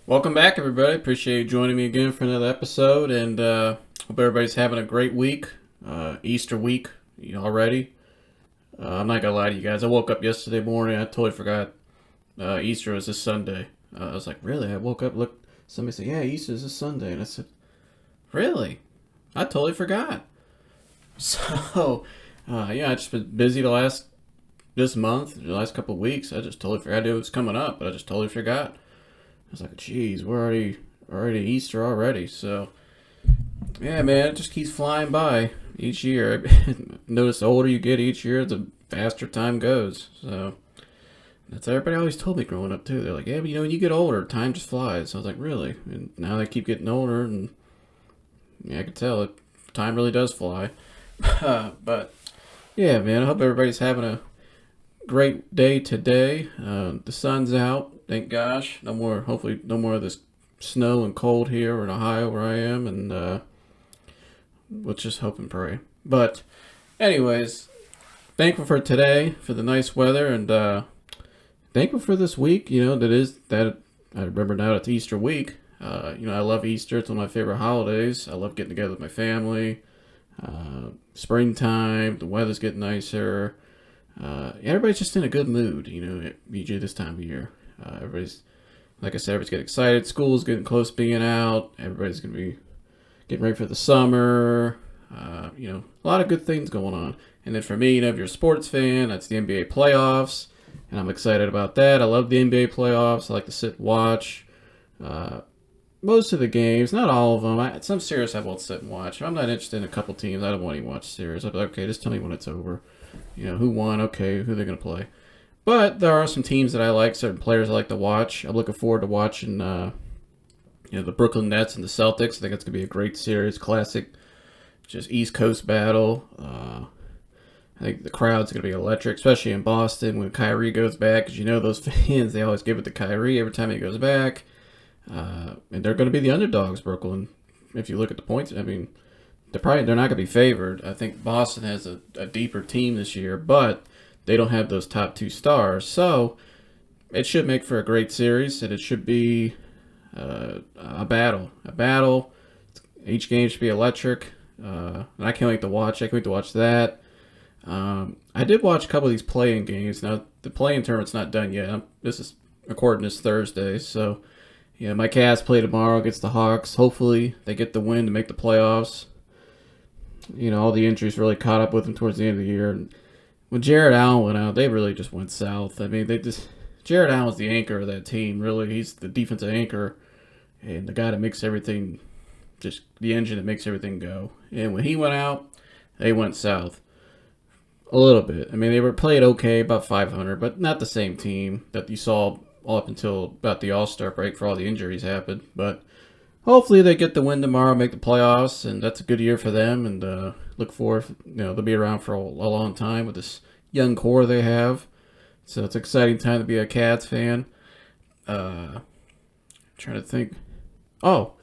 Welcome back, everybody. Appreciate you joining me again for another episode, and hope everybody's having a great week. Easter week already. I'm not gonna lie to you guys. I woke up yesterday morning. I totally forgot Easter was this Sunday. I was like, really? I woke up, looked. Somebody said, "Yeah, Easter is this Sunday," and I said, "Really? I totally forgot." So, yeah, I just been busy this month, the last couple of weeks. I just totally forgot it was coming up, but I just totally forgot. I was like, geez, we're already Easter already. So, yeah, man, it just keeps flying by each year. Notice the older you get each year, the faster time goes. So, that's everybody always told me growing up, too. They're like, yeah, but when you get older, time just flies. So I was like, really? And now they keep getting older, and yeah, I can tell it. Time really does fly. But, yeah, man, I hope everybody's having a great day today. The sun's out, thank gosh. Hopefully, no more of this snow and cold here in Ohio where I am, and let's just hope and pray. But, anyways, thankful for today, for the nice weather, and thankful for this week. That I remember now it's Easter week. I love Easter. It's one of my favorite holidays. I love getting together with my family. Springtime, the weather's getting nicer. Everybody's just in a good mood, usually this time of year. Everybody's, like I said, everybody's getting excited. School's getting close to being out. Everybody's going to be getting ready for the summer. A lot of good things going on. And then for me, if you're a sports fan, that's the NBA playoffs. And I'm excited about that. I love the NBA playoffs. I like to sit and watch most of the games, not all of them. Some series I won't sit and watch. If I'm not interested in a couple teams, I don't want to watch series. I'll be like, okay, just tell me when it's over. Who won, okay, who they're going to play. But there are some teams that I like, certain players I like to watch. I'm looking forward to watching, the Brooklyn Nets and the Celtics. I think it's going to be a great series, classic, just East Coast battle. I think the crowd's going to be electric, especially in Boston when Kyrie goes back, because those fans, they always give it to Kyrie every time he goes back. And they're going to be the underdogs, Brooklyn. If you look at the points, they're not going to be favored. I think Boston has a deeper team this year, but they don't have those top two stars. So it should make for a great series, and it should be a battle. Each game should be electric. And I can't wait to watch. I can't wait to watch that. I did watch a couple of these play-in games. Now, the play-in tournament's not done yet. This is recording this Thursday, so my Cavs play tomorrow against the Hawks. Hopefully, they get the win to make the playoffs. All the injuries really caught up with them towards the end of the year. And when Jared Allen went out, they really just went south. Jared Allen's the anchor of that team, really. He's the defensive anchor and the guy that makes everything, just the engine that makes everything go. And when he went out, they went south a little bit. They were played okay, about 500, but not the same team that you saw all up until about the All-Star break for all the injuries happened. But hopefully they get the win tomorrow, make the playoffs, and that's a good year for them. And look forward, they'll be around for a long time with this young core they have. So it's an exciting time to be a Cavs fan. Trying to think. Oh,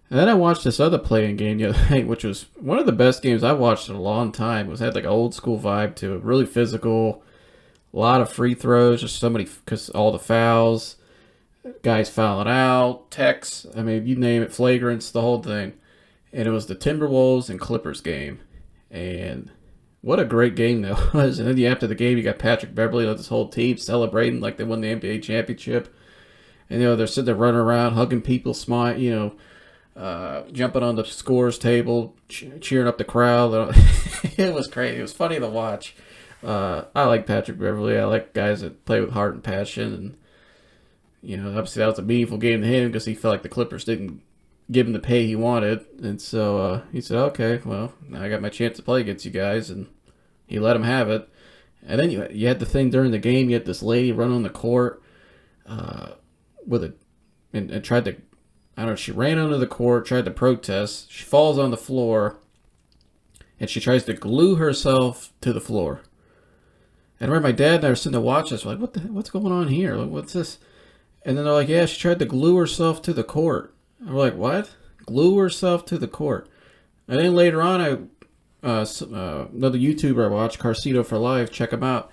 and then I watched this other play-in game the other night, which was one of the best games I've watched in a long time. It had like an old school vibe to it, really physical, a lot of free throws, just because all the fouls. Guys fouling out, techs, you name it, flagrants, the whole thing. And it was the Timberwolves and Clippers game. And what a great game that was. And then after the game, you got Patrick Beverley and this whole team celebrating like they won the NBA championship. And, they're sitting there running around, hugging people, smiling, jumping on the scores table, cheering up the crowd. It was crazy. It was funny to watch. I like Patrick Beverley. I like guys that play with heart and passion, and obviously that was a meaningful game to him because he felt like the Clippers didn't give him the pay he wanted. And so he said, okay, well, now I got my chance to play against you guys. And he let him have it. And then you had the thing during the game. You had this lady run on the court and tried to, I don't know, she ran onto the court, tried to protest. She falls on the floor, and she tries to glue herself to the floor. And I remember my dad and I were sitting there watching this. We're like, what's going on here? Like, what's this? And then they're like, yeah, she tried to glue herself to the court. And we're like, what? Glue herself to the court. And then later on, another YouTuber I watched, Carcito for Life, check him out.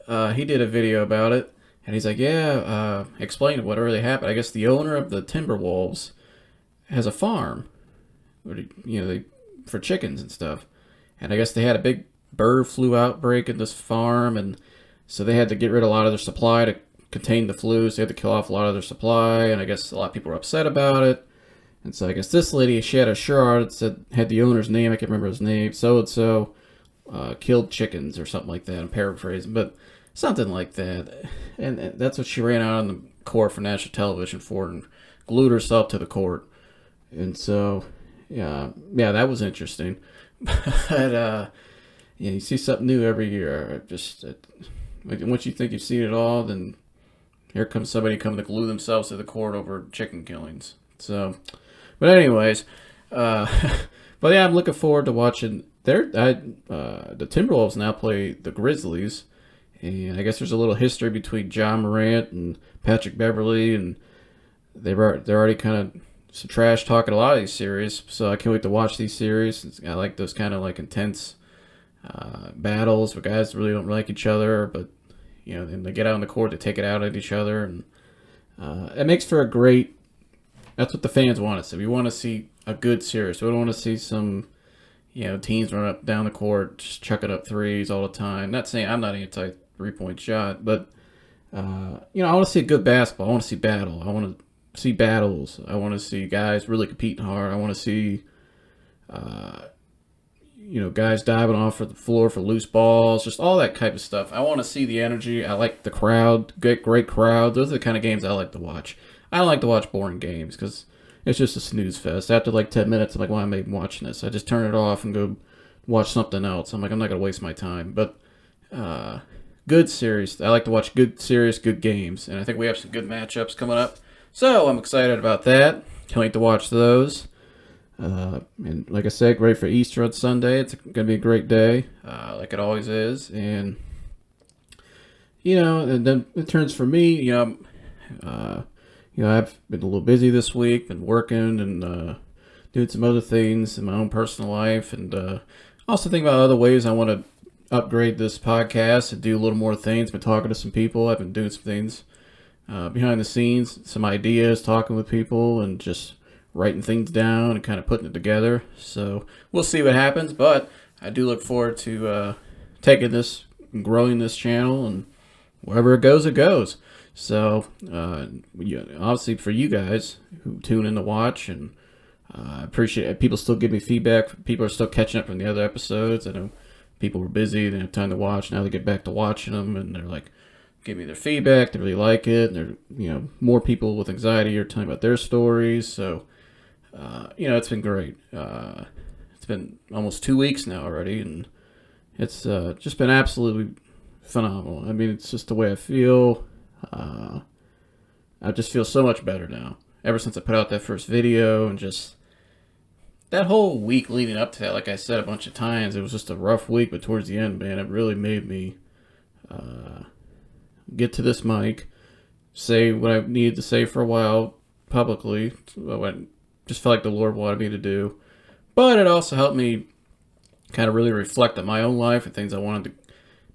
He did a video about it. And he's like, yeah, explain what really happened. I guess the owner of the Timberwolves has a farm, for chickens and stuff. And I guess they had a big bird flu outbreak in this farm, and so they had to get rid of a lot of their supply to contain the flu. So they had to kill off a lot of their supply, and I guess a lot of people were upset about it. And so I guess this lady, she had a shirt that said, had the owner's name. I can't remember his name. So and so killed chickens or something like that. I'm paraphrasing, but something like that. And that's what she ran out on the court for national television for, and glued herself to the court. And so, yeah, that was interesting. But you see something new every year. Once you think you've seen it all, then here comes somebody coming to glue themselves to the court over chicken killings. So, but anyways, but yeah, I'm looking forward to watching. The Timberwolves now play the Grizzlies, and I guess there's a little history between John Morant and Patrick Beverley, and they're already kind of some trash talking a lot of these series. So I can't wait to watch these series. I like those kind of like intense battles where guys really don't like each other, but and they get out on the court to take it out at each other, and it makes for a great. That's what the fans want to see. We want to see a good series. We don't want to see some, teams run up down the court, just chucking up threes all the time. Not saying I'm not anti 3-point shot, but I want to see good basketball. I want to see battle. I want to see battles. I want to see guys really competing hard. I want to see, guys diving off the floor for loose balls, just all that type of stuff. I want to see the energy. I like the crowd, great crowd. Those are the kind of games I like to watch. I don't like to watch boring games because it's just a snooze fest. After like 10 minutes, I'm like, why am I even watching this? I just turn it off and go watch something else. I'm like, I'm not going to waste my time. But good series. I like to watch good series, good games. And I think we have some good matchups coming up. So I'm excited about that. Can't wait to watch those. And like I said, great for Easter on Sunday. It's going to be a great day, like it always is. And, and then in terms for me, I've been a little busy this week, been working and doing some other things in my own personal life, and also think about other ways I want to upgrade this podcast and do a little more things. Been talking to some people. I've been doing some things behind the scenes, some ideas, talking with people, and just writing things down and kind of putting it together. So we'll see what happens, but I do look forward to taking this and growing this channel, and wherever it goes, it goes. So, obviously for you guys who tune in to watch, and I appreciate it. People still give me feedback. People are still catching up from the other episodes. I know people were busy. They didn't have time to watch. Now they get back to watching them, and they're like, give me their feedback. They really like it. And they're, more people with anxiety are telling about their stories. So, it's been great. It's been almost 2 weeks now already, and it's just been absolutely phenomenal. I mean, it's just the way I feel. I just feel so much better now. Ever since I put out that first video, and just that whole week leading up to that, like I said a bunch of times, it was just a rough week, but towards the end, man, it really made me get to this mic, say what I needed to say for a while publicly, what I just felt like the Lord wanted me to do. But it also helped me kind of really reflect on my own life and things I wanted to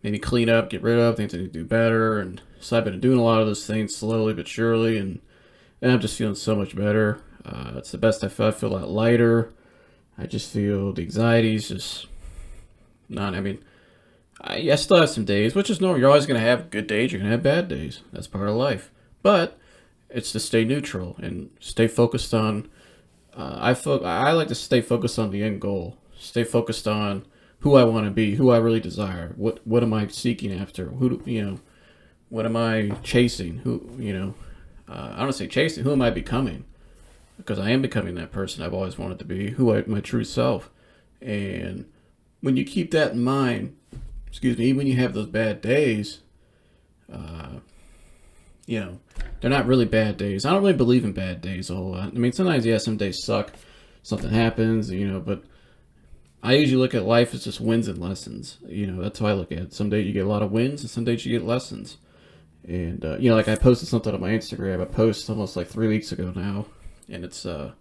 maybe clean up, get rid of, things I need to do better. And so I've been doing a lot of those things slowly but surely, and I'm just feeling so much better. It's the best I feel. I feel a lot lighter. I just feel the anxiety's just not. I mean, I still have some days, which is normal. You're always going to have good days. You're going to have bad days. That's part of life. But it's to stay neutral and stay focused on. I like to stay focused on the end goal. Stay focused on who I want to be, who I really desire. What am I seeking after? What am I chasing? I don't say chasing. Who am I becoming? Because I am becoming that person I've always wanted to be, my true self. And when you keep that in mind, even when you have those bad days, they're not really bad days. I don't really believe in bad days a whole lot. I mean, sometimes, some days suck. Something happens, but I usually look at life as just wins and lessons. That's how I look at it. Some days you get a lot of wins, and some days you get lessons. And, like I posted something on my Instagram. I posted almost like 3 weeks ago now. And it's, I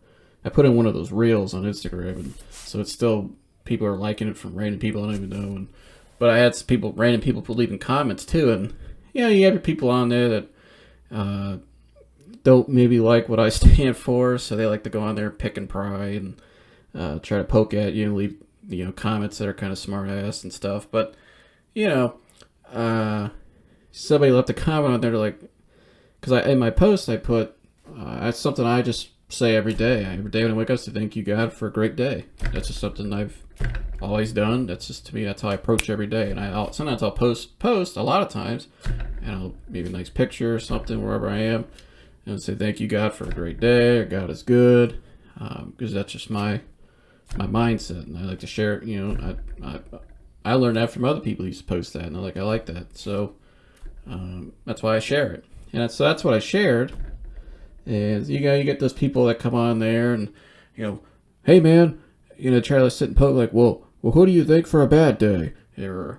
put in one of those reels on Instagram. And so it's still, people are liking it from random people I don't even know. But I had random people leaving comments too. And, yeah, you have people on there that don't maybe like what I stand for, so they like to go on there and pick and pry and try to poke at you and leave comments that are kind of smart ass and stuff. But you know, somebody left a comment on there like, because in my post I put that's something I just say every day. Every day when I wake up, I say thank you God for a great day. That's just something I've always done. That's just, to me, that's how I approach every day. And sometimes I'll post a lot of times, and I'll maybe a nice picture or something wherever I am, and say thank you God for a great day, or God is good, because that's just my mindset, and I like to share it. I learned that from other people who used to post that, and I like that. So that's why I share it, and that's what I shared. And you get those people that come on there and hey man, try to sit and poke like, well, who do you think for a bad day? Or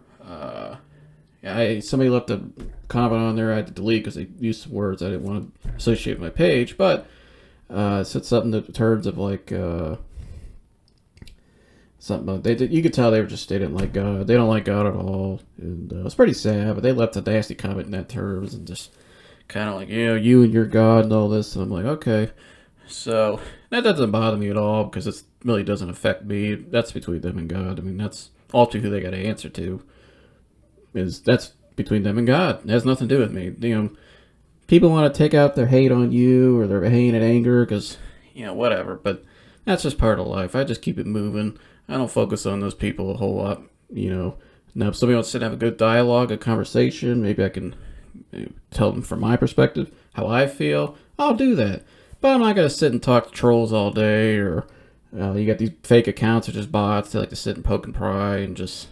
somebody left a comment on there I had to delete because they used some words I didn't want to associate with my page, but said something in terms of like something you could tell they didn't like God. They don't like God at all, and it's pretty sad. But they left a nasty comment in that terms and just kind of like, you and your God and all this. And I'm like, okay. So that doesn't bother me at all because it really doesn't affect me. That's between them and God. I mean, that's ultimately who they got to answer to. That's between them and God. It has nothing to do with me. People want to take out their hate on you or their hate and anger because, whatever. But that's just part of life. I just keep it moving. I don't focus on those people a whole lot. Now if somebody wants to sit and have a good dialogue, a conversation, maybe I can tell them from my perspective how I feel. I'll do that. But I'm not going to sit and talk to trolls all day, or you got these fake accounts or just bots. They like to sit and poke and pry and just,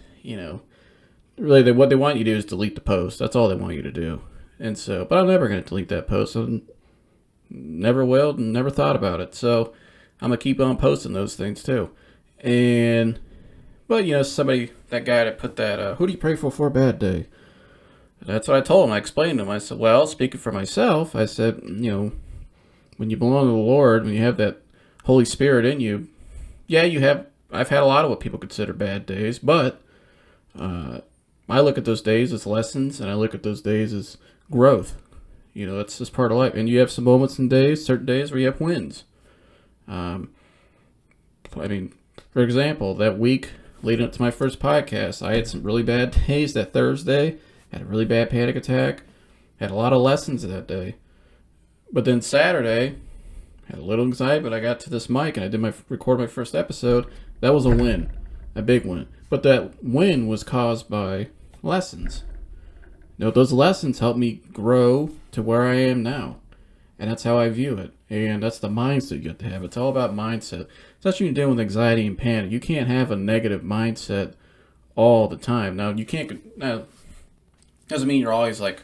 really what they want you to do is delete the post. That's all they want you to do. And so, but I'm never going to delete that post. I never will and never thought about it. So I'm going to keep on posting those things too. But that guy that put that, who do you pray for a bad day? That's what I told him. I explained to him. I said, well, speaking for myself, I said, when you belong to the Lord, when you have that Holy Spirit in you, yeah, I've had a lot of what people consider bad days, but I look at those days as lessons, and I look at those days as growth. That's just part of life. And you have some moments and days, certain days where you have wins. For example, that week leading up to my first podcast, I had some really bad days. That Thursday, had a really bad panic attack. Had a lot of lessons that day. But then Saturday, had a little anxiety, but I got to this mic and I did record my first episode. That was a win, a big win. But that win was caused by lessons. Those lessons helped me grow to where I am now. And that's how I view it. And that's the mindset you have to have. It's all about mindset. Especially when you're dealing with anxiety and panic. You can't have a negative mindset all the time. Now, doesn't mean you're always like,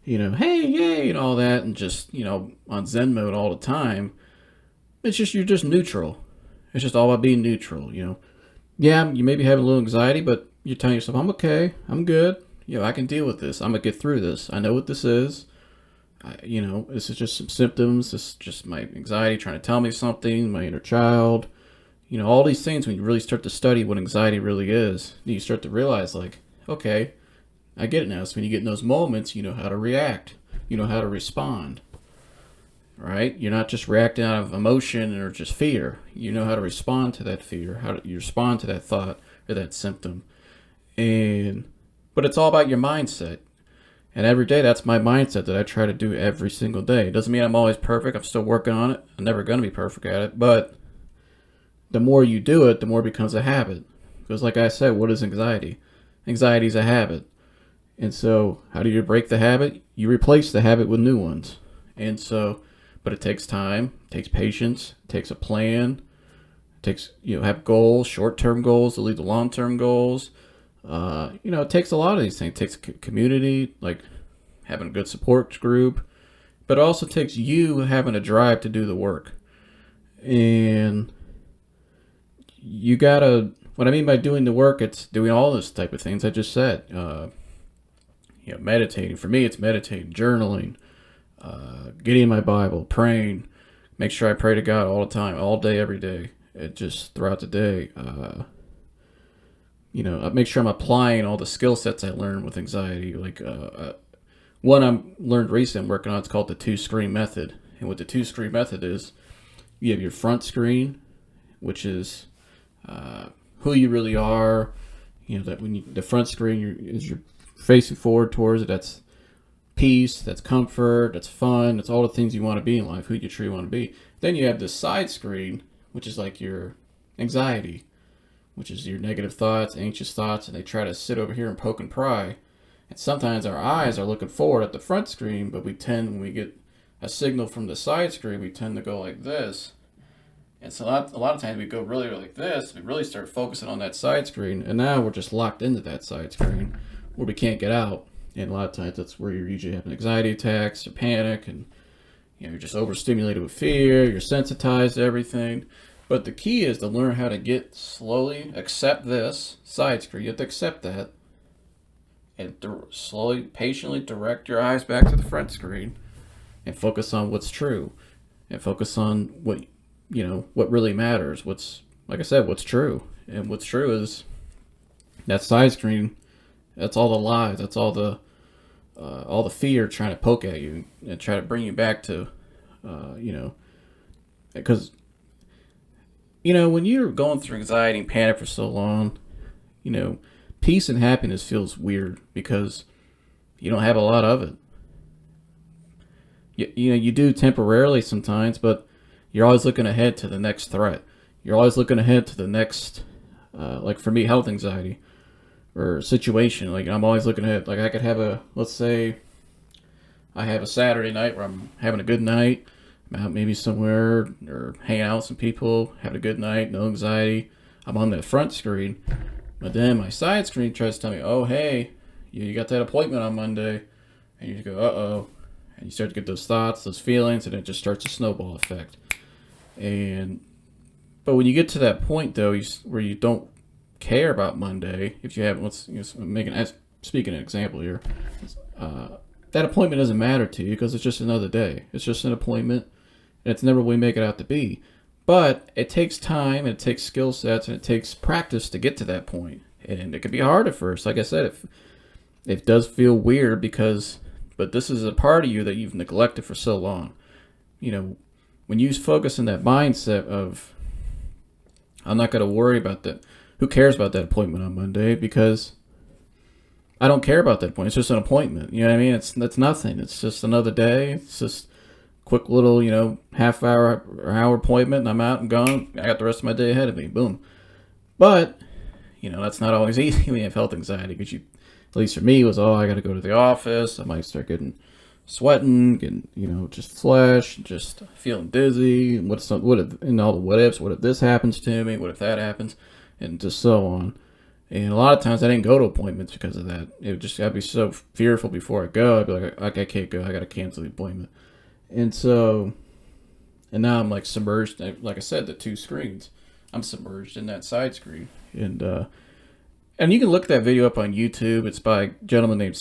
hey, yay, and all that, and just, on Zen mode all the time. It's just, you're just neutral. It's just all about being neutral, Yeah, you may be having a little anxiety, but you're telling yourself, I'm okay, I'm good, I can deal with this, I'm going to get through this, I know what this is, this is just some symptoms, this is just my anxiety trying to tell me something, my inner child, all these things. When you really start to study what anxiety really is, you start to realize, like, okay, I get it now. So when you get in those moments, you know how to react. You know how to respond. Right? You're not just reacting out of emotion or just fear. You know how to respond to that fear, how you respond to that thought or that symptom. But it's all about your mindset. And every day, that's my mindset that I try to do every single day. It doesn't mean I'm always perfect. I'm still working on it. I'm never going to be perfect at it. But the more you do it, the more it becomes a habit. Because like I said, what is anxiety? Anxiety is a habit. And so how do you break the habit? You replace the habit with new ones. And so, but it takes time, it takes patience, it takes a plan, it takes, have goals, short-term goals that lead to long-term goals. It takes a lot of these things. It takes community, like having a good support group, but it also takes you having a drive to do the work. And you gotta, what I mean by doing the work, it's doing all this type of things I just said. Meditating. For me, it's meditating, journaling, getting in my Bible, praying, make sure I pray to God all the time, all day, every day. It just throughout the day. I make sure I'm applying all the skill sets I learned with anxiety. Like One I learned recently I'm working on, it's called the two-screen method. And what the two-screen method is, you have your front screen, which is who you really are. That when the front screen is you're facing forward towards it. That's peace, that's comfort, that's fun, that's all the things you want to be in life, who you truly want to be. Then you have the side screen, which is like your anxiety, which is your negative thoughts, anxious thoughts, and they try to sit over here and poke and pry. And sometimes our eyes are looking forward at the front screen, but when we get a signal from the side screen, we tend to go like this. And so a lot of times we go really like this, we really start focusing on that side screen, and now we're just locked into that side screen where we can't get out. And a lot of times that's where you're usually having anxiety attacks or panic, and you're just overstimulated with fear, you're sensitized to everything. But the key is to learn how to slowly accept this side screen. You have to accept that and slowly, patiently direct your eyes back to the front screen and focus on what's true and focus on what really matters. Like I said, what's true. And what's true is that side screen, that's all the lies, that's all the fear trying to poke at you and try to bring you back to, because, when you're going through anxiety and panic for so long, peace and happiness feels weird because you don't have a lot of it. You do temporarily sometimes, but you're always looking ahead to the next threat. You're always looking ahead to the next, like for me, health anxiety or situation. Like I'm always looking ahead. Like I could have let's say I have a Saturday night where I'm having a good night. I'm out maybe somewhere or hanging out with some people, having a good night, no anxiety. I'm on that front screen. But then my side screen tries to tell me, oh, hey, you got that appointment on Monday. And you go, uh-oh. And you start to get those thoughts, those feelings, and it just starts a snowball effect. But when you get to that point, though, where you don't care about Monday, if you haven't, speaking an example here, that appointment doesn't matter to you because it's just another day. It's just an appointment, and it's never what we make it out to be. But it takes time, and it takes skill sets, and it takes practice to get to that point. And it can be hard at first. Like I said, it does feel weird but this is a part of you that you've neglected for so long. When you focus on that mindset of, I'm not going to worry about that. Who cares about that appointment on Monday? Because I don't care about that appointment. It's just an appointment. You know what I mean? It's nothing. It's just another day. It's just quick little, half hour or hour appointment, and I'm out and gone. I got the rest of my day ahead of me. Boom. But, that's not always easy when you have health anxiety because at least for me, it was, I got to go to the office. I might start sweating, getting, just flesh, just feeling dizzy. And all the what ifs. What if this happens to me? What if that happens? And just so on. And a lot of times I didn't go to appointments because of that. I'd be so fearful before I go. I'd be like, I can't go. I got to cancel the appointment. And now I'm like submerged. Like I said, the two screens. I'm submerged in that side screen. And you can look that video up on YouTube. It's by a gentleman named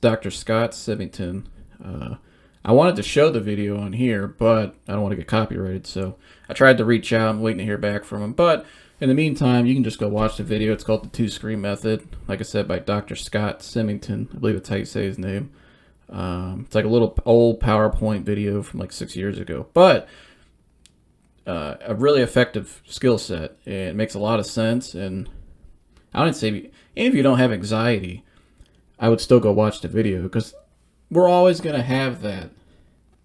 Dr. Scott Symington. I wanted to show the video on here, but I don't want to get copyrighted. So I tried to reach out. I'm waiting to hear back from him. But in the meantime, you can just go watch the video. It's called The Two-Screen Method. Like I said, by Dr. Scott Symington. I believe that's how you say his name. It's like a little old PowerPoint video from like 6 years ago. But a really effective skill set. And it makes a lot of sense. And I would say, even if you don't have anxiety, I would still go watch the video because we're always going to have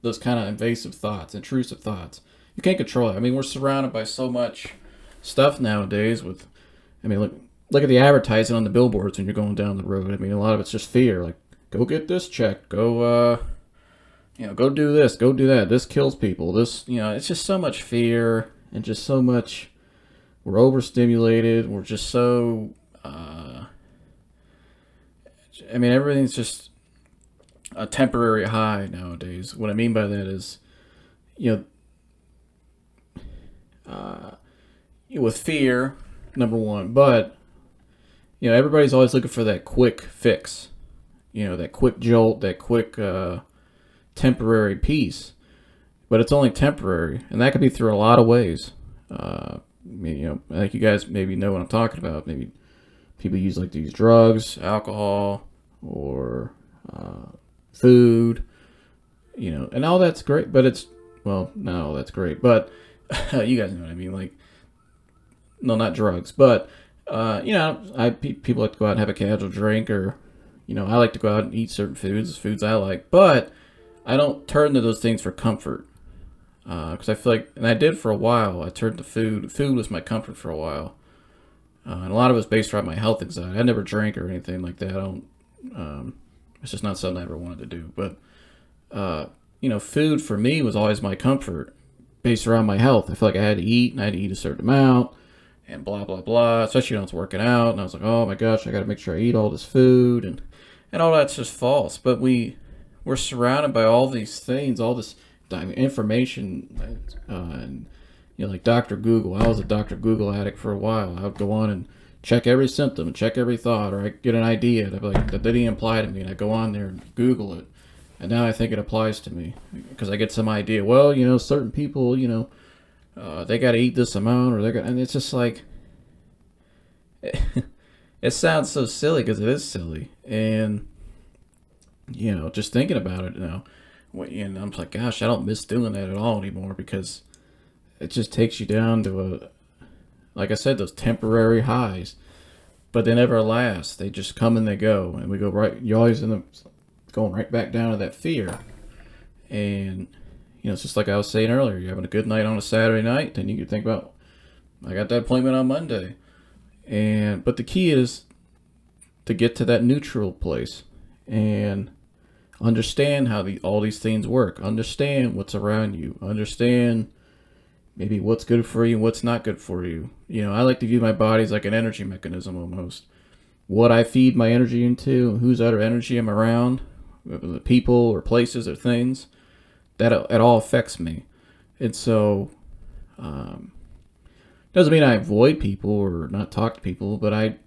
those kind of invasive thoughts, intrusive thoughts. You can't control it. I mean, we're surrounded by so much stuff nowadays look at the advertising on the billboards when you're going down the road. I mean, a lot of it's just fear. Like, go get this check. Go, go do this. Go do that. This kills people. This, it's just so much fear and just so much. We're overstimulated. We're just so. Everything's just a temporary high nowadays. What I mean by that is, with fear, number one, but everybody's always looking for that quick fix, that quick jolt, that quick temporary peace, but it's only temporary, and that could be through a lot of ways. I think you guys maybe know what I'm talking about. Maybe people use like these drugs, alcohol, or food, and all that's great, but well, not all that's great, but you guys know what I mean. Like, no, not drugs, but, people like to go out and have a casual drink, or, I like to go out and eat certain foods I like, but I don't turn to those things for comfort. Because I feel like, and I did for a while, I turned to food. Food was my comfort for a while. And a lot of it was based around my health anxiety. I never drank or anything like that. It's just not something I ever wanted to do. But, food for me was always my comfort based around my health. I feel like I had to eat, and I had to eat a certain amount, and blah, blah, blah, especially when I was working out. And I was like, oh my gosh, I got to make sure I eat all this food. And all that's just false. But we're surrounded by all these things, all this information, and like Dr. Google. I was a Dr. Google addict for a while. I would go on and check every symptom and check every thought, or I get an idea that that didn't apply to me, and I go on there and Google it, and now I think it applies to me because I get some idea. Well, certain people, they got to eat this amount, or and it's just like it sounds so silly because it is silly, and just thinking about it now. And I'm like, gosh, I don't miss doing that at all anymore, because it just takes you down to like I said, those temporary highs, but they never last. They just come and they go, and we go right. You're always going right back down to that fear, and it's just like I was saying earlier. You're having a good night on a Saturday night, then you can think about, I got that appointment on Monday, but the key is to get to that neutral place and understand how all these things work. Understand what's around you. Understand maybe what's good for you and what's not good for you. I like to view my body as like an energy mechanism almost. What I feed my energy into, whose other energy I'm around, the people or places or things, that it all affects me. And so, doesn't mean I avoid people or not talk to people, but I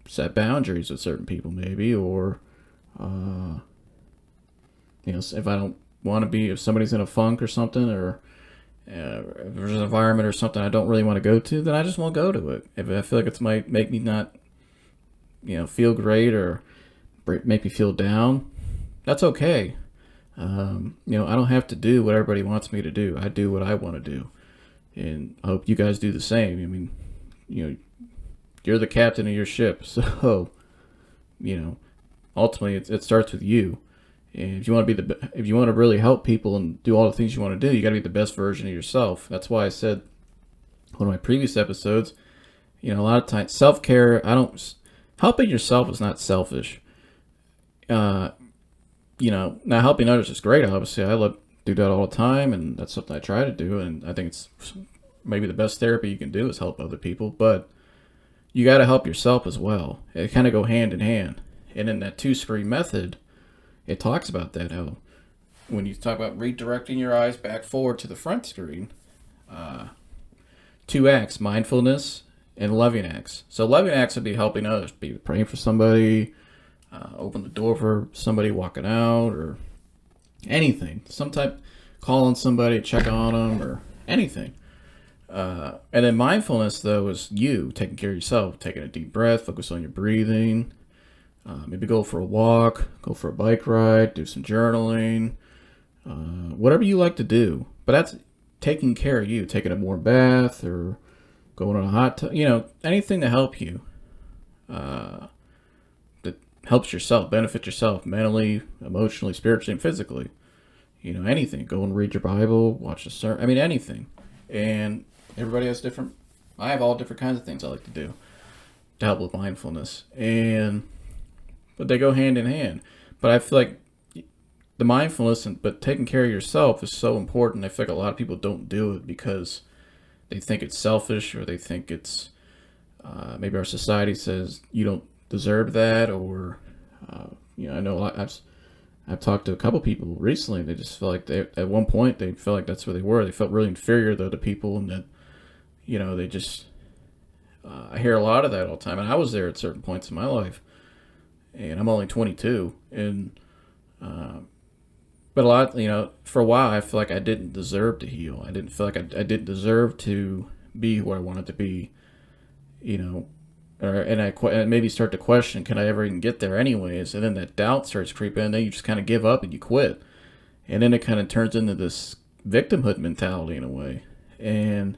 set boundaries with certain people maybe, or if I don't want to be, if somebody's in a funk or something, or if there's an environment or something I don't really want to go to, then I just won't go to it. If I feel like it might make me not, feel great, or make me feel down, that's okay. I don't have to do what everybody wants me to do. I do what I want to do. And I hope you guys do the same. I mean, you're the captain of your ship. So, ultimately it starts with you. And if you want to really help people and do all the things you want to do, you got to be the best version of yourself. That's why I said one of my previous episodes, a lot of times self-care, helping yourself is not selfish. Now helping others is great. Obviously, I do that all the time, and that's something I try to do. And I think it's maybe the best therapy you can do is help other people, but you got to help yourself as well. It kind of go hand in hand. And in that 2-screen method, it talks about that, how when you talk about redirecting your eyes back forward to the front screen, 2 acts, mindfulness and loving acts. So loving acts would be helping others, be praying for somebody, open the door for somebody walking out, or anything. Calling somebody, check on them, or anything. And then mindfulness, though, is you taking care of yourself, taking a deep breath, focus on your breathing. Maybe go for a walk, go for a bike ride, do some journaling, whatever you like to do. But that's taking care of you, taking a warm bath, or going on a hot tub, anything to help you, that helps yourself, benefit yourself mentally, emotionally, spiritually, and physically. Anything. Go and read your Bible, watch a sermon, anything. And everybody has I have all different kinds of things I like to do to help with mindfulness. But they go hand in hand. But I feel like the mindfulness, but taking care of yourself is so important. I feel like a lot of people don't do it because they think it's selfish, or they think it's maybe our society says you don't deserve that, or I know I've talked to a couple people recently. They just feel like at one point they felt like that's where they were. They felt really inferior to other people, and that they just I hear a lot of that all the time, and I was there at certain points in my life. And I'm only 22, and but a lot, for a while, I feel like I didn't deserve to heal. I didn't feel like I didn't deserve to be who I wanted to be, and maybe start to question, can I ever even get there anyways? And then that doubt starts creeping, and then you just kind of give up and you quit. And then it kind of turns into this victimhood mentality in a way. And,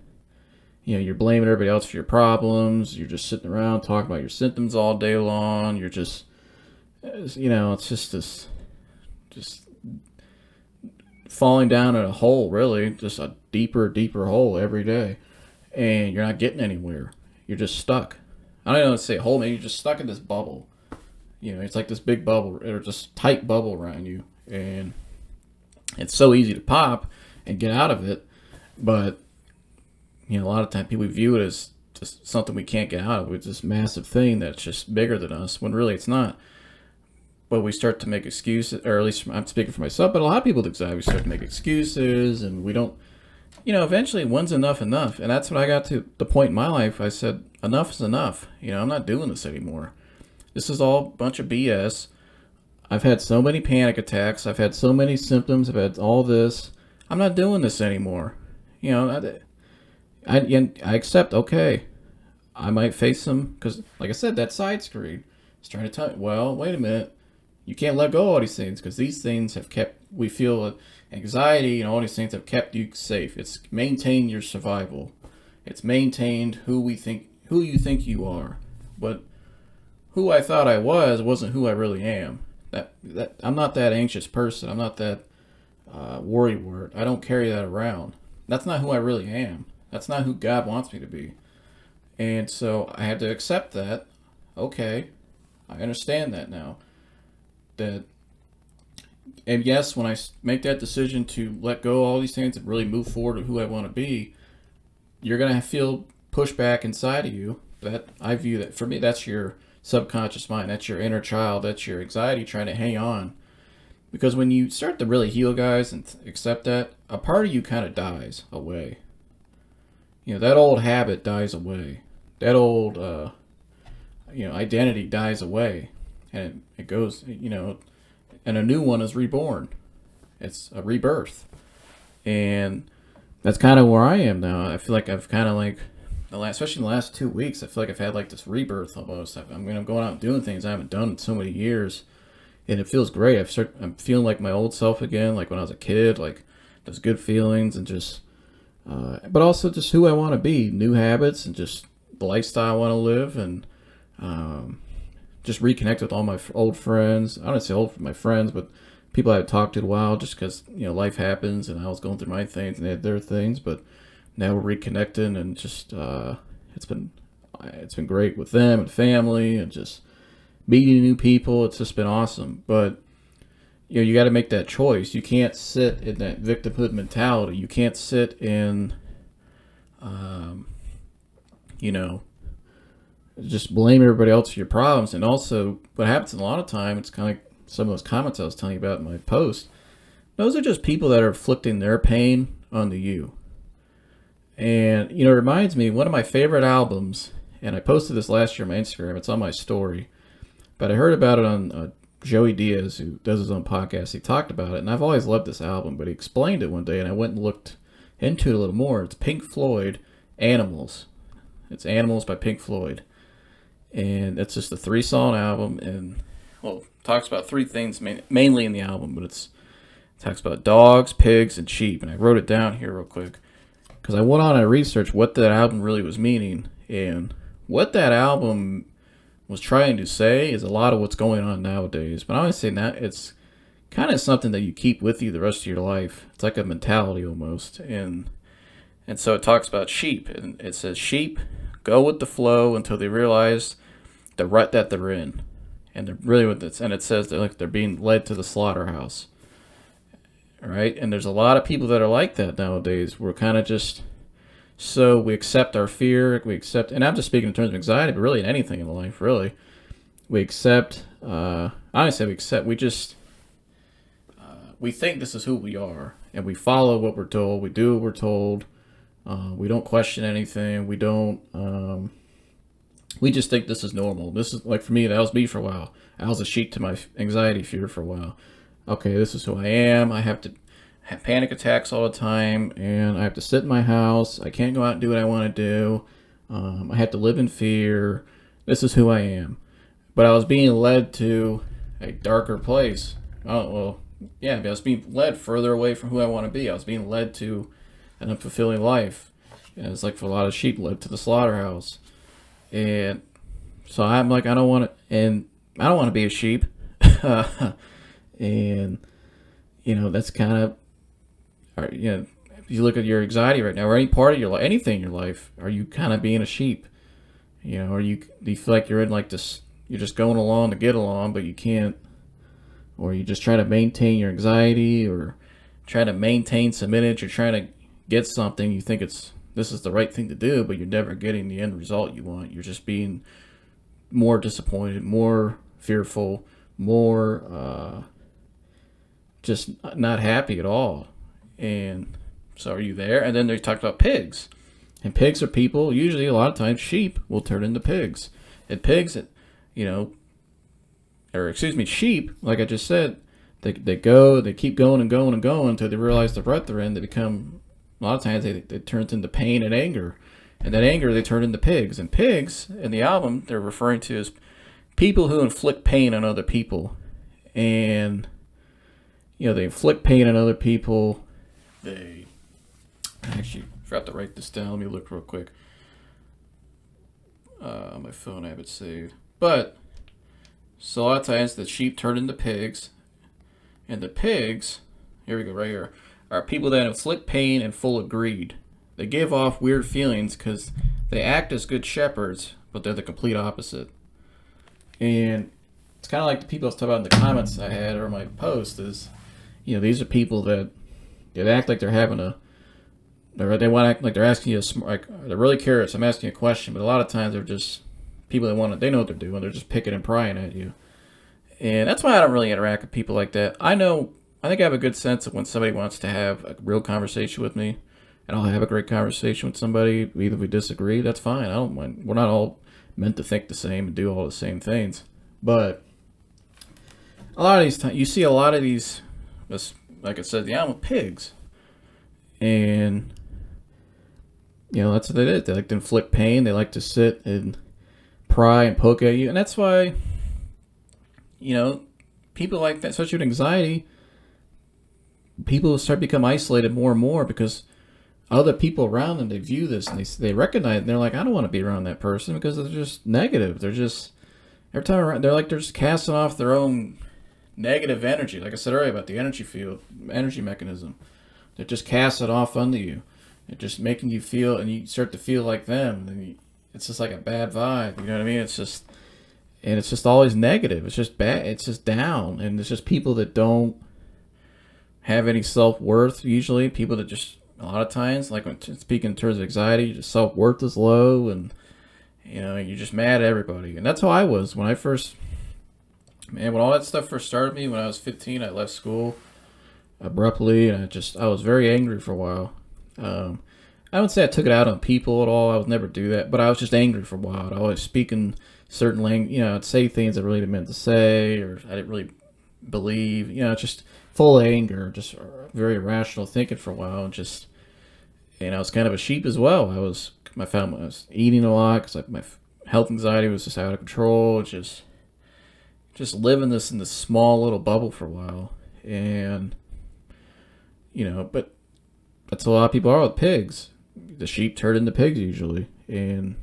you're blaming everybody else for your problems. You're just sitting around talking about your symptoms all day long. You're just, it's just this, just falling down in a hole, really, just a deeper, deeper hole every day. And you're not getting anywhere. You're just stuck. I don't know how to say hole, maybe you're just stuck in this bubble. It's like this big bubble, or just tight bubble around you. And it's so easy to pop and get out of it. But, a lot of times people view it as just something we can't get out of. It's this massive thing that's just bigger than us, when really it's not. But we start to make excuses, or at least I'm speaking for myself, but a lot of people with anxiety, we start to make excuses, and we don't, eventually when's enough enough? And that's when I got to the point in my life, I said, enough is enough. I'm not doing this anymore. This is all a bunch of BS. I've had so many panic attacks. I've had so many symptoms. I've had all this. I'm not doing this anymore. I accept, okay, I might face some, because like I said, that side screen is trying to tell me, well, wait a minute. You can't let go of all these things, because these things have kept, we feel anxiety and all these things have kept you safe. It's maintained your survival. It's maintained who you think you are. But who I thought I wasn't who I really am. That I'm not that anxious person. I'm not that worry word. I don't carry that around. That's not who I really am. That's not who God wants me to be. And so I had to accept that. Okay, I understand that now. And yes, when I make that decision to let go of all these things and really move forward to who I want to be, you're going to feel pushback inside of you. That I view that, for me, that's your subconscious mind. That's your inner child. That's your anxiety trying to hang on. Because when you start to really heal, guys, and accept that, a part of you kind of dies away. That old habit dies away. That old, identity dies away. And it goes, and a new one is reborn. It's a rebirth. And that's kind of where I am now. I feel like I've kind of especially in the last 2 weeks, I feel like I've had like this rebirth almost. I'm going out and doing things I haven't done in so many years. And it feels great. I'm feeling like my old self again, like when I was a kid, like those good feelings, and just, but also just who I want to be, new habits, and just the lifestyle I want to live, and just reconnect with all my old friends. I don't say old, my friends, but people I had talked to in a while, just because life happens, and I was going through my things and they had their things. But now we're reconnecting, and just it's been great with them and family, and just meeting new people. It's just been awesome. But you got to make that choice. You can't sit in that victimhood mentality. You can't sit in just blame everybody else for your problems. And also, what happens a lot of time, it's kind of like some of those comments I was telling you about in my post. Those are just people that are inflicting their pain onto you. And it reminds me, one of my favorite albums, and I posted this last year on my Instagram. It's on my story, but I heard about it on Joey Diaz, who does his own podcast. He talked about it, and I've always loved this album, but he explained it one day, and I went and looked into it a little more. It's Pink Floyd, Animals. It's Animals by Pink Floyd. And it's just a 3-song album, and, well, it talks about 3 things mainly in the album, but it talks about dogs, pigs, and sheep. And I wrote it down here real quick, because I went on and researched what that album really was meaning. And what that album was trying to say is a lot of what's going on nowadays. But I always say that it's kind of something that you keep with you the rest of your life. It's like a mentality almost. And so it talks about sheep, and it says sheep go with the flow until they realize the rut that they're in, and they're really with this. And it says they're being led to the slaughterhouse, right? And there's a lot of people that are like that nowadays. We're kind of just, so we accept our fear, and I'm just speaking in terms of anxiety, but really in anything in life, really, we accept. Honestly, we think this is who we are, and we follow what we're told. We do what we're told. We don't question anything. We don't. We just think this is normal. This is, like, for me, that was me for a while. I was a sheep to my anxiety fear for a while. Okay, this is who I am. I have to have panic attacks all the time, and I have to sit in my house. I can't go out and do what I want to do. I have to live in fear. this is who I am. But I was being led to a darker place. Oh, well, yeah, I was being led further away from who I want to be. I was being led to an unfulfilling life. And it's like for a lot of sheep led to the slaughterhouse. And so I'm like, I don't want to, and I don't want to be a sheep. And, that's kind of, if you look at your anxiety right now, or any part of your life, anything in your life, are you kind of being a sheep? Or do you feel like you're in like this, you're just going along to get along, but you can't, or you just try to maintain your anxiety, or try to maintain some image, or trying to get something, you think this is the right thing to do, but you're never getting the end result you want. You're just being more disappointed, more fearful, more just not happy at all. And so are you there? And then they talked about pigs. And pigs are people, usually a lot of times sheep will turn into pigs. And pigs, sheep, like I just said, they keep going and going and going until they realize the rut they're in. They become, a lot of times it turns into pain and anger. And that anger they turn into pigs. And pigs, in the album, they're referring to as people who inflict pain on other people. And, they inflict pain on other people. They actually forgot to write this down. Let me look real quick. On my phone I have it saved. But, so a lot of times the sheep turn into pigs. And the pigs, here we go, right here, are people that inflict pain and full of greed. They give off weird feelings because they act as good shepherds, but they're the complete opposite. And it's kind of like the people I was talking about in the comments I had or my post is, these are people that they act like they're having they want to act like they're asking you they're really curious. I'm asking you a question, but a lot of times they're just people that they know what they're doing. They're just picking and prying at you. And that's why I don't really interact with people like that. I think I have a good sense of when somebody wants to have a real conversation with me, and I'll have a great conversation with somebody. Even if we disagree, that's fine. I don't mind. We're not all meant to think the same and do all the same things. But a lot of these times, you see a lot of these, like I said, I'm with pigs. And, that's what they did. They like to inflict pain. They like to sit and pry and poke at you. And that's why, people like that, especially with anxiety, people start to become isolated more and more because other people around them, they view this and they recognize it, and they're like, I don't want to be around that person because they're just negative. They're just, every time around, they're just casting off their own negative energy. Like I said earlier about the energy field, energy mechanism. They're just casting off onto you. They're just making you feel, and you start to feel like them. And it's just like a bad vibe. You know what I mean? It's just always negative. It's just bad. It's just down. And it's just people that don't have any self-worth usually. People that just, a lot of times, like when speaking in terms of anxiety, your self-worth is low, and you're just mad at everybody. And that's how I was when when all that stuff first started me. When I was 15, I left school abruptly, and I was very angry for a while. I wouldn't say I took it out on people at all. I would never do that, but I was just angry for a while. I was speaking certain language. I'd say things I really didn't meant to say, or I didn't really believe. Just full of anger, just very irrational thinking for a while, and I was kind of a sheep as well. I was eating a lot because my health anxiety was just out of control. Just living this in this small little bubble for a while, and but that's a lot of people are with pigs. The sheep turn into pigs usually, and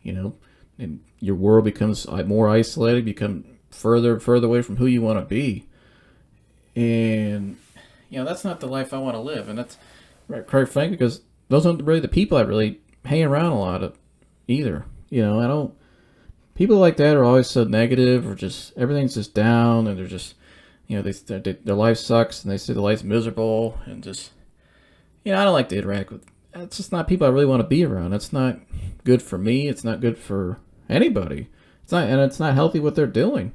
and your world becomes more isolated, become further and further away from who you want to be. And that's not the life I want to live, and that's quite frankly because those aren't really the people I really hang around a lot of either. I don't. People like that are always so negative, or just everything's just down, and they're just their life sucks, and they say their life's miserable, and just I don't like to interact with. It's just not people I really want to be around. That's not good for me. It's not good for anybody. It's not healthy what they're doing,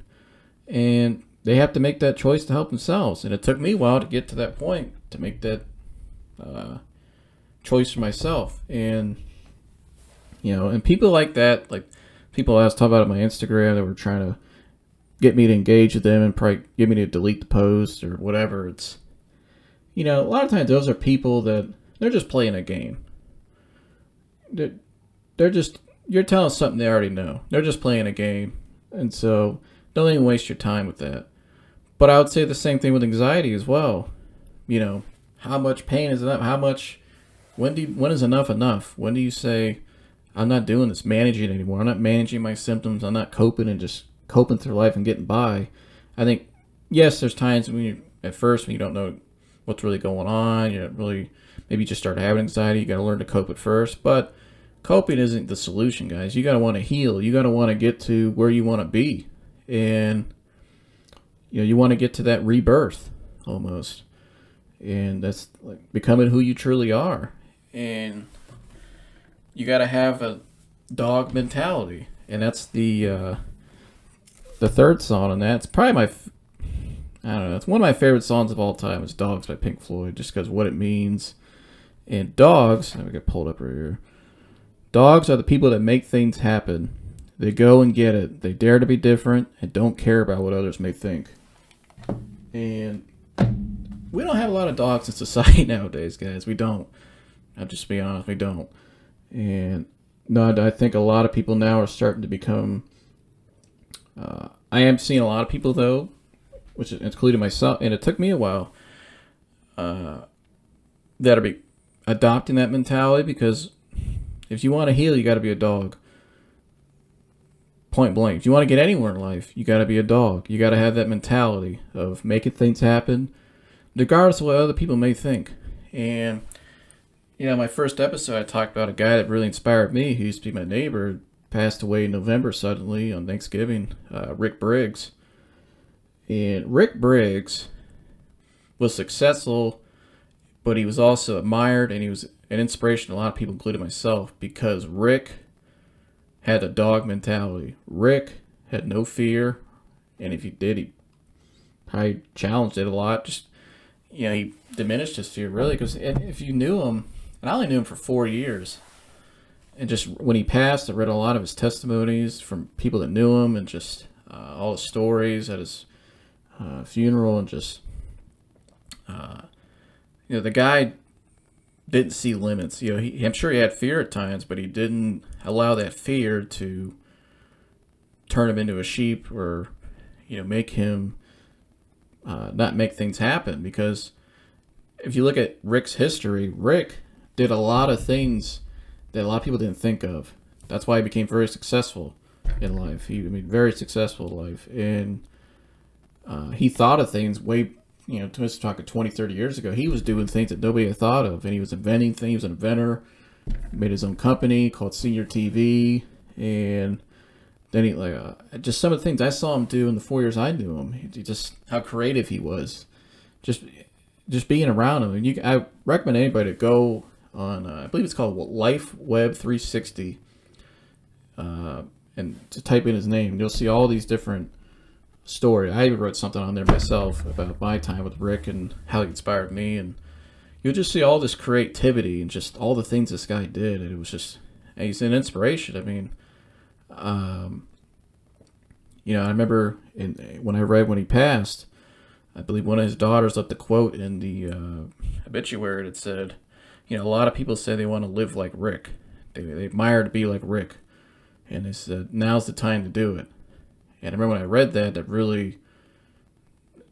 and they have to make that choice to help themselves. And it took me a while to get to that point, to make that choice for myself. And, and people like that, like people I was talking about on my Instagram that were trying to get me to engage with them and probably get me to delete the post or whatever. It's, a lot of times those are people that they're just playing a game. They're just you're telling something they already know. They're just playing a game. And so don't even waste your time with that. But I would say the same thing with anxiety as well. You know, how much pain is enough? When is enough enough? When do you say, I'm not doing this, managing it anymore? I'm not managing my symptoms. I'm not coping and just coping through life and getting by. I think, yes, there's times at first when you don't know what's really going on. You don't really, maybe you just start having anxiety. You got to learn to cope at first. But coping isn't the solution, guys. You got to want to heal. You got to want to get to where you want to be. And, you want to get to that rebirth almost. And that's like becoming who you truly are. And you got to have a dog mentality. And that's the third song on that. It's probably I don't know. It's one of my favorite songs of all time. It's Dogs by Pink Floyd, just because what it means. And dogs, let me get pulled up right here. Dogs are the people that make things happen. They go and get it. They dare to be different and don't care about what others may think. And we don't have a lot of dogs in society nowadays, guys. We don't. I'll just be honest, we don't. And no, I think a lot of people now are starting to become... I am seeing a lot of people, though, which is including myself, and it took me a while, that are adopting that mentality, because if you want to heal, you got to be a dog. Point blank. If you want to get anywhere in life, you got to be a dog. You got to have that mentality of making things happen, regardless of what other people may think. And, my first episode, I talked about a guy that really inspired me, who used to be my neighbor, passed away in November suddenly on Thanksgiving, Rick Briggs. And Rick Briggs was successful, but he was also admired, and he was an inspiration to a lot of people, including myself, because Rick had a dog mentality. Rick had no fear, and if he did, he probably challenged it a lot. Just, he diminished his fear, really, because if you knew him, and I only knew him for 4 years, and just when he passed, I read a lot of his testimonies from people that knew him, and just all the stories at his funeral, and just, the guy didn't see limits. I'm sure he had fear at times, but he didn't allow that fear to turn him into a sheep, or, make him not make things happen. Because if you look at Rick's history, Rick did a lot of things that a lot of people didn't think of. That's why he became very successful in life. Very successful in life. And he thought of things way, just talking 20, 30 years ago, he was doing things that nobody had thought of. And he was inventing things. He was an inventor. He made his own company called Senior TV. And then he, just some of the things I saw him do in the 4 years I knew him. He just, how creative he was. Just being around him. And I recommend anybody to go on, I believe it's called Life Web 360. And to type in his name, you'll see all these different stories. I even wrote something on there myself about my time with Rick and how he inspired me. And you'll just see all this creativity and just all the things this guy did. And it was just, he's an inspiration. I remember when he passed, I believe one of his daughters left a quote in the obituary that said, a lot of people say they want to live like Rick. They admire to be like Rick. And they said, now's the time to do it. And I remember when I read that, that really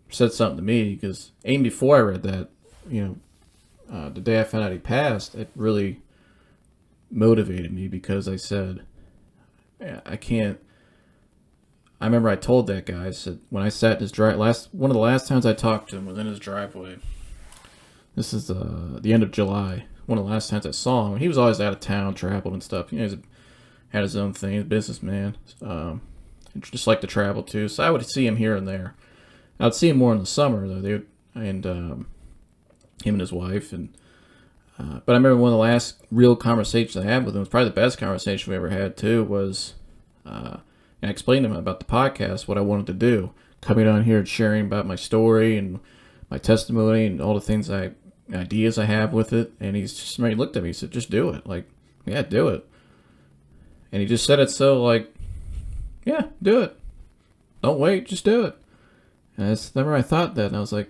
said something to me, because even before I read that, the day I found out he passed, it really motivated me, because I said, I can't. I remember I told that guy, I said, when I sat in his one of the last times I talked to him was in his driveway. This is the end of July. One of the last times I saw him. He was always out of town, traveled and stuff. He had his own thing, a businessman. Just like to travel too. So I would see him here and there. I'd see him more in the summer though. Him and his wife. But I remember one of the last real conversations I had with him, was probably the best conversation we ever had too, was I explained to him about the podcast, what I wanted to do, coming on here and sharing about my story and my testimony and all the things ideas I have with it. And he looked at me, he said, just do it. Like, yeah, do it. And he just said it so yeah, do it. Don't wait, just do it. And I remember I thought that, and I was like,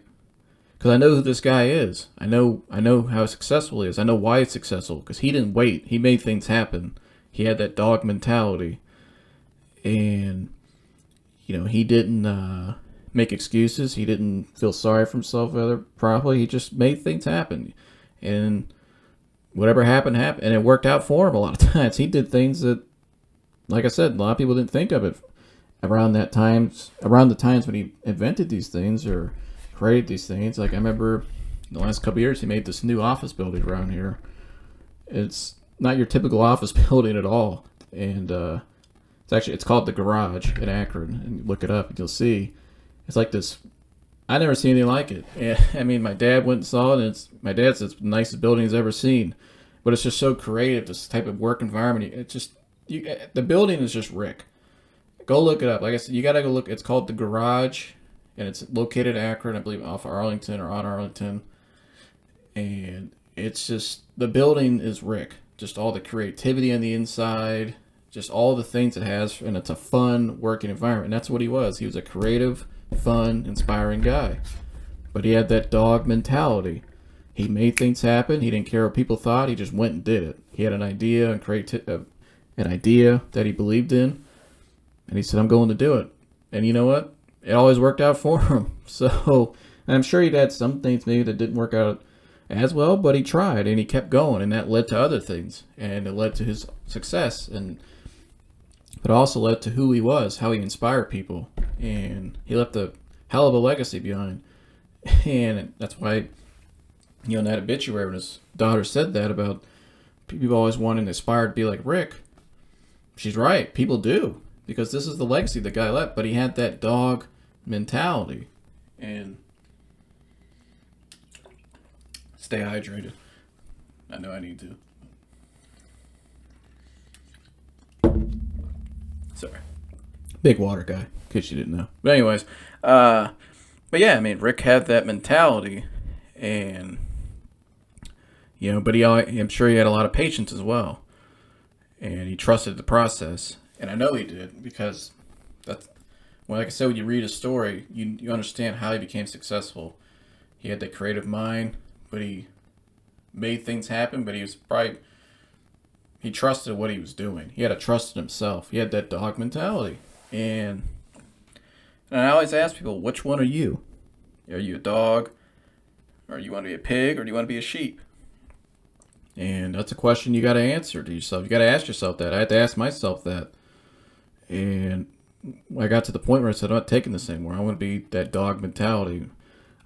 because I know who this guy is. I know how successful he is. I know why he's successful, because he didn't wait. He made things happen. he had that dog mentality, and he didn't make excuses. He didn't feel sorry for himself. Rather, probably he just made things happen, and whatever happened happened, and it worked out for him a lot of times. He did things that, like I said, a lot of people didn't think of it around the times when he invented these things or created these things. Like I remember in the last couple of years, he made this new office building around here. It's not your typical office building at all, and it's called the Garage in Akron, and you look it up and you'll see it's like this. I never seen anything like it. And, I mean, my dad went and saw it, and my dad said it's the nicest building he's ever seen. But it's just so creative, this type of work environment. It's just the building is just Rick. Go look it up. Like I said, you gotta go look. It's called the Garage, and it's located in Akron, I believe, off Arlington or on Arlington. And it's just the building is Rick. Just all the creativity on the inside, just all the things it has, and it's a fun working environment. And that's what he was. He was a creative, fun, inspiring guy. But he had that dog mentality. He made things happen. He didn't care what people thought. He just went and did it. He had an idea and an idea that he believed in, and he said, "I'm going to do it." And you know what? It always worked out for him. So I'm sure he'd had some things maybe that didn't work out as well, but he tried and he kept going, and that led to other things, and it led to his success, but also led to who he was, how he inspired people, and he left a hell of a legacy behind. And that's why, in that obituary, when his daughter said that about people always wanting to aspire to be like Rick, she's right. People do, because this is the legacy the guy left. But he had that dog mentality. And stay hydrated. I know I need to. Sorry. Big water guy, in case you didn't know. But anyways, but yeah, I mean, Rick had that mentality, and but I'm sure he had a lot of patience as well, and he trusted the process, and I know he did, because like I said, when you read his story, you understand how he became successful. He had that creative mind, but he made things happen. But he trusted what he was doing. He had a trust in himself. He had that dog mentality, and I always ask people, which one are you? Are you a dog, or you want to be a pig, or do you want to be a sheep? And that's a question you got to answer to yourself. You got to ask yourself that. I had to ask myself that. And I got to the point where I said, I'm not taking this anymore. I want to be that dog mentality.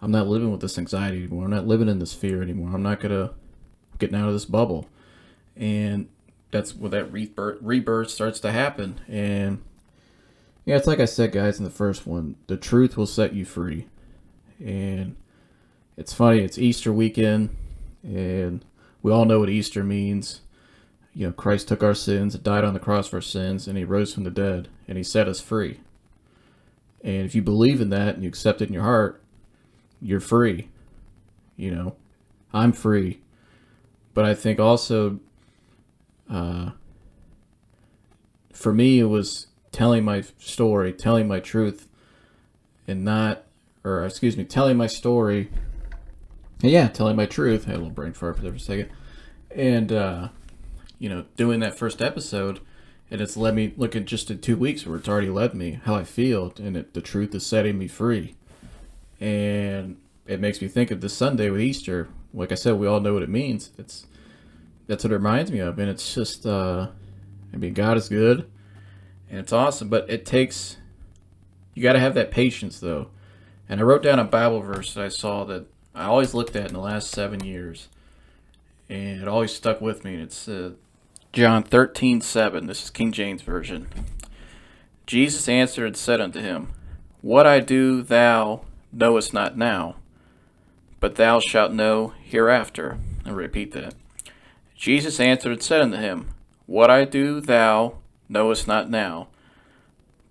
I'm not living with this anxiety anymore. I'm not living in this fear anymore. I'm not getting out of this bubble. And that's where that rebirth starts to happen. And yeah, it's like I said, guys, in the first one, the truth will set you free. And it's funny, it's Easter weekend, and we all know what Easter means. Christ took our sins, died on the cross for our sins, and he rose from the dead, and he set us free. And if you believe in that and you accept it in your heart, you're free. I'm free. But I think also, for me, it was telling my story, telling my truth, and telling my story. Yeah, telling my truth. I had a little brain fart there for a second. And, doing that first episode, and it's led me, look at just in 2 weeks where it's already led me, how I feel, and the truth is setting me free. And it makes me think of this Sunday with Easter. Like I said, we all know what it means. That's what it reminds me of. And it's just, God is good, and it's awesome, but you got to have that patience, though. And I wrote down a Bible verse that I saw that I always looked at in the last 7 years, and it always stuck with me. And it's John 13:7. This is King James Version. Jesus answered and said unto him, What I do thou knowest not now, but thou shalt know hereafter. I'll repeat that. Jesus answered and said unto him, What I do thou knowest not now,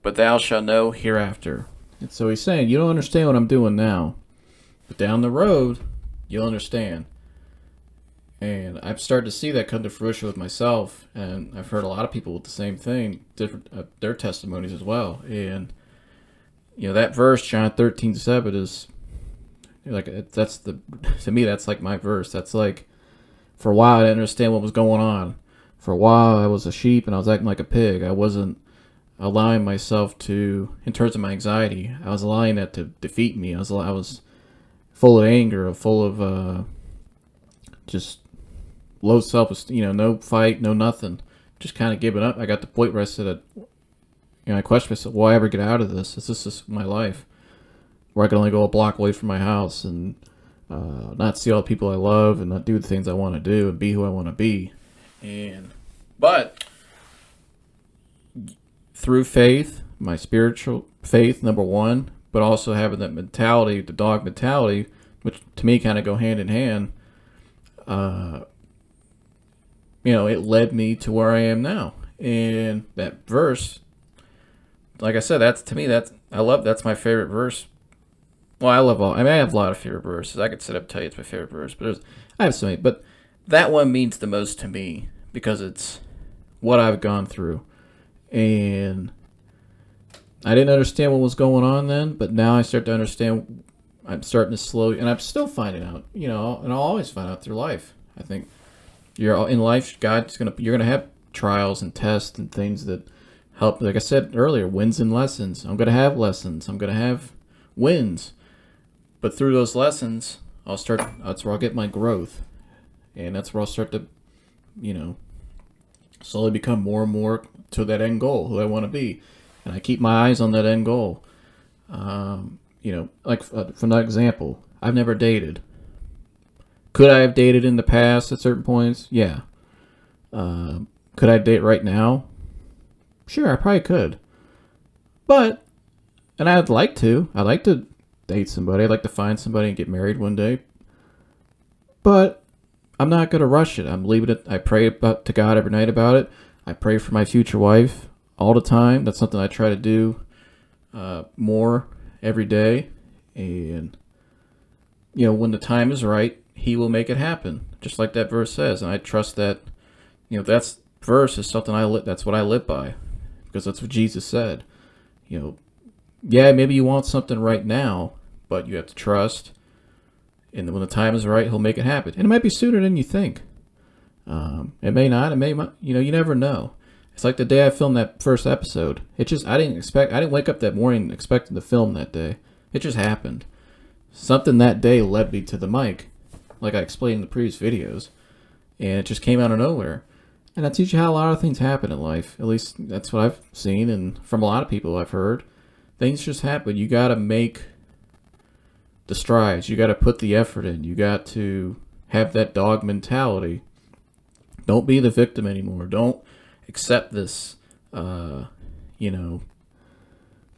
but thou shalt know hereafter. And so he's saying, you don't understand what I'm doing now, but down the road, you'll understand. And I've started to see that come to fruition with myself, and I've heard a lot of people with the same thing, different their testimonies as well. And that verse, John 13:7, is like to me that's like my verse. That's like, for a while I didn't understand what was going on. For a while, I was a sheep and I was acting like a pig. I wasn't allowing myself to, in terms of my anxiety, I was allowing that to defeat me. I was full of anger, full of just low self-esteem, no fight, no nothing. Just kind of giving up. I got to the point where I said, I questioned myself, will I ever get out of this? Is this just my life? Where I can only go a block away from my house and not see all the people I love and not do the things I want to do and be who I want to be. But through faith, my spiritual faith, number one, but also having that mentality, the dog mentality, which to me kind of go hand in hand, it led me to where I am now. And that verse, like I said, that's my favorite verse. Well, I have a lot of favorite verses. I could sit up and tell you it's my favorite verse, but I have so many. But that one means the most to me because it's what I've gone through. And I didn't understand what was going on then, but now I start to understand. I'm starting to slowly, and I'm still finding out, and I'll always find out through life. I think you're in life, you're gonna have trials and tests and things that help. Like I said earlier, wins and lessons. I'm gonna have lessons. I'm gonna have wins, but through those lessons, that's where I'll get my growth, and that's where I'll start to, slowly become more and more to that end goal, who I want to be, and I keep my eyes on that end goal. Like from that example, I've never dated. Could I have dated in the past at certain points? Yeah. Could I date right now? Sure, I probably could. And I'd like to. I'd like to date somebody. I'd like to find somebody and get married one day. But I'm not going to rush it. I'm leaving it. I pray to God every night about it. I pray for my future wife all the time. That's something I try to do more every day. And, when the time is right, He will make it happen. Just like that verse says. And I trust that, that's verse is something that's what I live by. Because that's what Jesus said. Yeah, maybe you want something right now, but you have to trust. And when the time is right, He'll make it happen. And it might be sooner than you think. It may not. It may, you never know. It's like the day I filmed that first episode. I didn't wake up that morning expecting to film that day. It just happened. Something that day led me to the mic, like I explained in the previous videos. And it just came out of nowhere. And that teaches you how a lot of things happen in life. At least that's what I've seen, and from a lot of people I've heard. Things just happen. You got to make the strides. You got to put the effort in. You got to have that dog mentality. Don't be the victim anymore. Don't accept this, don't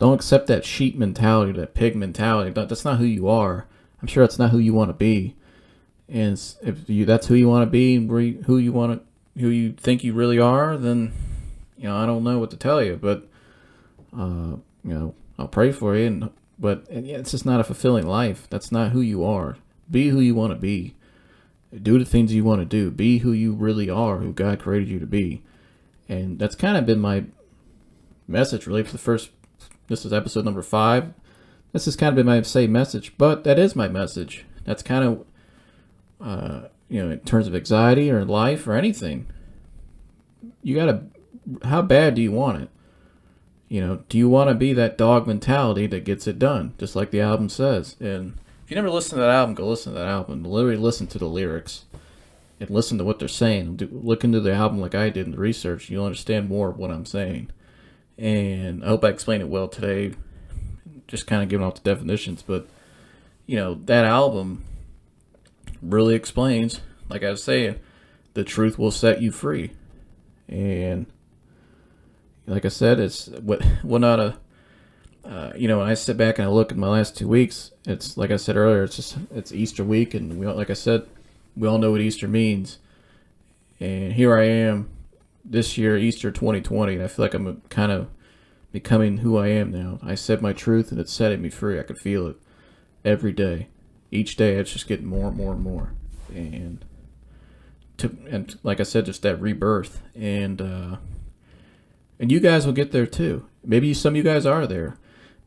accept that sheep mentality, that pig mentality. That's not who you are. I'm sure that's not who you want to be. And that's who you want to be, and who you think you really are, then, I don't know what to tell you. But, I'll pray for you. But it's just not a fulfilling life. That's not who you are. Be who you want to be. Do the things you want to do. Be who you really are, who God created you to be. And that's kind of been my message, really, for this is episode number 5. This has kind of been my same message, but that is my message. That's kind of, in terms of anxiety or life or anything, how bad do you want it? Do you want to be that dog mentality that gets it done? Just like the album says. And if you never listen to that album, go listen to that album. Literally listen to the lyrics and listen to what they're saying. Look into the album like I did in the research. You'll understand more of what I'm saying. And I hope I explained it well today. Just kind of giving off the definitions. But, that album really explains, like I was saying, the truth will set you free. And like I said, it's when I sit back and I look at my last 2 weeks, it's like I said earlier, it's Easter week, and like I said, we all know what Easter means. And here I am this year, Easter 2020, and I feel like I'm kind of becoming who I am now. I said my truth, and it's setting me free. I can feel it every day. Each day, it's just getting more and more and more. And like I said, just that rebirth. And you guys will get there too. Maybe some of you guys are there.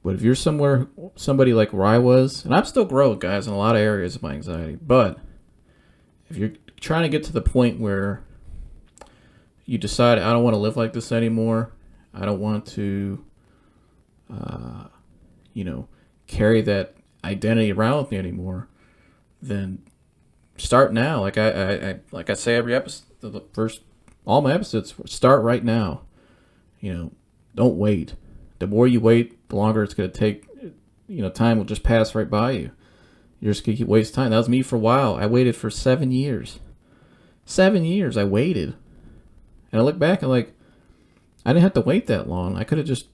But if you're somebody like where I was, and I'm still growing, guys, in a lot of areas of my anxiety. But if you're trying to get to the point where, you decide, I don't want to live like this anymore. I don't want to, uh, carry that identity around with me anymore. Then start now. Like I say every episode, the first all my episodes, start right now. Don't wait. The more you wait, the longer it's going to take. Time will just pass right by you. You're just going to keep wasting time. That was me for a while. I waited for 7 years. 7 years I waited. And I look back and like, I didn't have to wait that long. I could have just,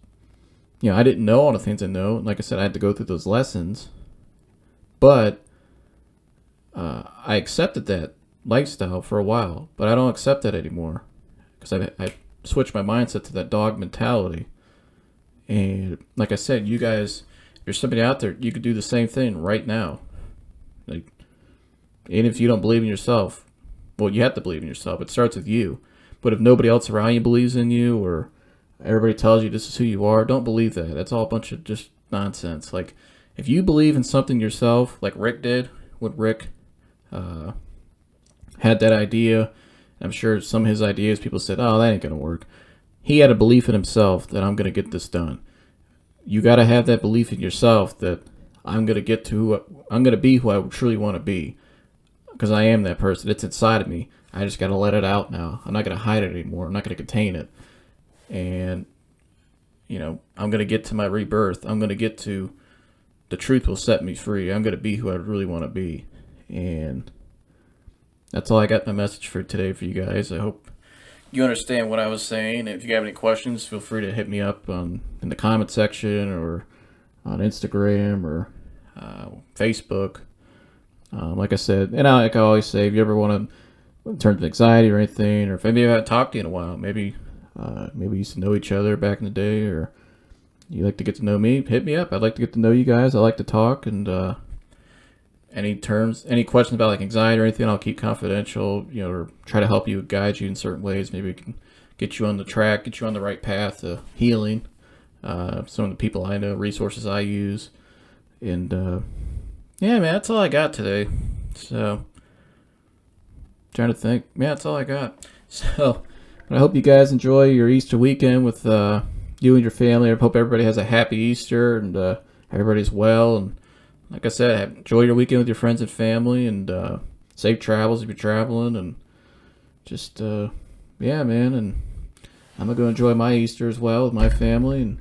I didn't know all the things I know. Like I said, I had to go through those lessons. But I accepted that lifestyle for a while. But I don't accept that anymore. Because I switched my mindset to that dog mentality. And like I said, you guys, if you're somebody out there, you could do the same thing right now. Like, even if you don't believe in yourself, well, you have to believe in yourself. It starts with you. But if nobody else around you believes in you, or everybody tells you this is who you are, don't believe that. That's all a bunch of just nonsense. Like, if you believe in something yourself, like Rick did, when Rick had that idea, I'm sure some of his ideas, people said, oh, that ain't going to work. He had a belief in himself that I'm going to get this done. You got to have that belief in yourself that I'm going to be who I truly want to be. Because I am that person. It's inside of me. I just got to let it out now. I'm not going to hide it anymore. I'm not going to contain it. And, I'm going to get to my rebirth. I'm going to get to the truth will set me free. I'm going to be who I really want to be. And that's all I got my message for today for you guys. I hope you understand what I was saying. If you have any questions, feel free to hit me up in the comment section or on Instagram or Facebook. Like I said, and like I always say, if you ever want to, in terms of anxiety or anything, or if maybe I haven't talked to you in a while, maybe we used to know each other back in the day, or you like to get to know me, hit me up. I'd like to get to know you guys. I like to talk, and any questions about like anxiety or anything, I'll keep confidential, or try to help you, guide you in certain ways. Maybe we can get you on the track, get you on the right path to healing. Some of the people I know, resources I use, and yeah, man, that's all I got today. So, trying to think. Yeah, that's all I got. So, I hope you guys enjoy your Easter weekend with you and your family. I hope everybody has a happy Easter and everybody's well. And like I said, enjoy your weekend with your friends and family, and safe travels if you're traveling. And just, yeah, man. And I'm going to go enjoy my Easter as well with my family and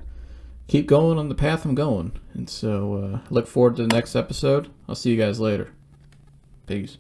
keep going on the path I'm going. And so I look forward to the next episode. I'll see you guys later. Peace.